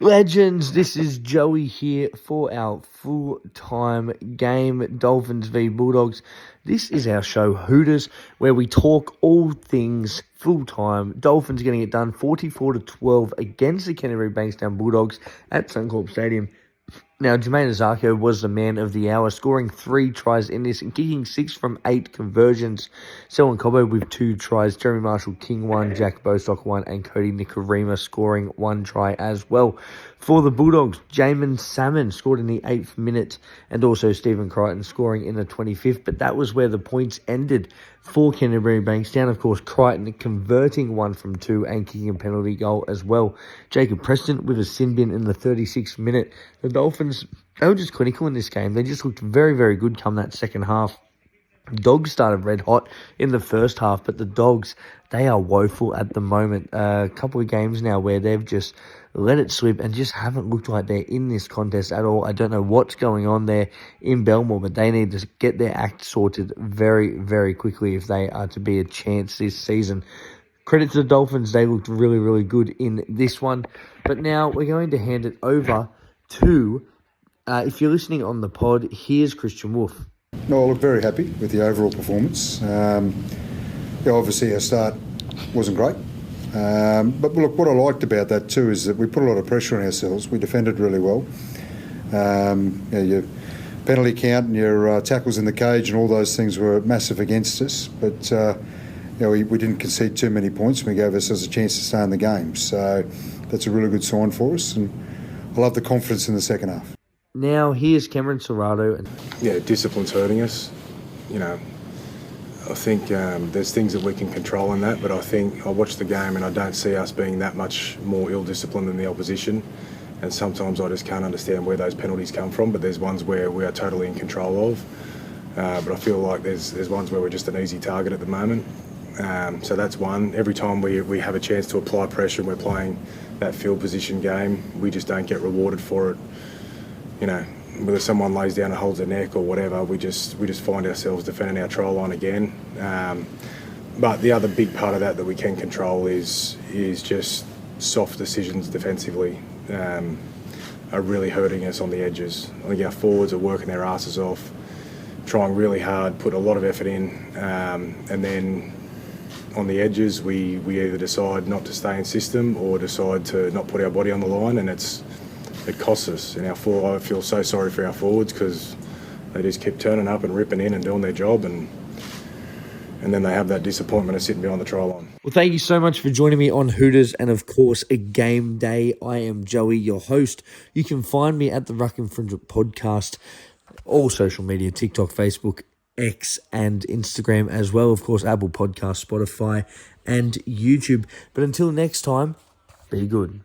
Legends, this is Joey here for our full-time game, Dolphins v Bulldogs. This is our show, Hooters, where we talk all things full-time. Dolphins getting it done 44-12 against the Canterbury Bankstown Bulldogs at Suncorp Stadium. Now, Jermaine Azarko was the man of the hour, scoring 3 tries in this and kicking 6 from 8 conversions. Selwyn Cobbo with 2 tries, Jeremy Marshall-King 1, Jack Bostock 1, and Cody Nikorima scoring 1 try as well. For the Bulldogs, Jamin Salmon scored in the 8th minute and also Stephen Crichton scoring in the 25th, but that was where the points ended for Canterbury Bankstown. Of course, Crichton converting 1 from 2 and kicking a penalty goal as well. Jacob Preston with a sin bin in the 36th minute. The Dolphins, they were just clinical in this game. They just looked very, very good come that second half. Dogs started red hot in the first half, but the Dogs, they are woeful at the moment. A couple of games now where they've just let it slip and just haven't looked like they're in this contest at all. I don't know what's going on there in Belmore, but they need to get their act sorted very, very quickly if they are to be a chance this season. Credit to the Dolphins, they looked really, really good in this one. But now we're going to hand it over to, if you're listening on the pod, here's Kristian Woolf. No, I look very happy with the overall performance. Obviously our start wasn't great. But look, what I liked about that too is that we put a lot of pressure on ourselves. We defended really well. Your penalty count and your tackles in the cage and all those things were massive against us. But we didn't concede too many points and we gave ourselves a chance to stay in the game. So that's a really good sign for us. And I love the confidence in the second half. Now, here's Cameron Ciraldo. Yeah, discipline's hurting us. I think there's things that we can control in that, but I think I watch the game and I don't see us being that much more ill-disciplined than the opposition. And sometimes I just can't understand where those penalties come from, but there's ones where we are totally in control of. But I feel like there's ones where we're just an easy target at the moment. So that's one. Every time we have a chance to apply pressure and we're playing that field position game, we just don't get rewarded for it. Whether someone lays down and holds their neck or whatever, we just find ourselves defending our try line again. But the other big part of that we can control is just soft decisions defensively are really hurting us on the edges. I think our forwards are working their asses off, trying really hard, put a lot of effort in, and then on the edges we either decide not to stay in system or decide to not put our body on the line, and it costs us. And I feel so sorry for our forwards because they just keep turning up and ripping in and doing their job, and then they have that disappointment of sitting behind the try line. Well, thank you so much for joining me on Hooters and, of course, a game day. I am Joey, your host. You can find me at the Ruck and Fringe Podcast, all social media, TikTok, Facebook, X, and Instagram as well. Of course, Apple Podcasts, Spotify, and YouTube. But until next time, be good.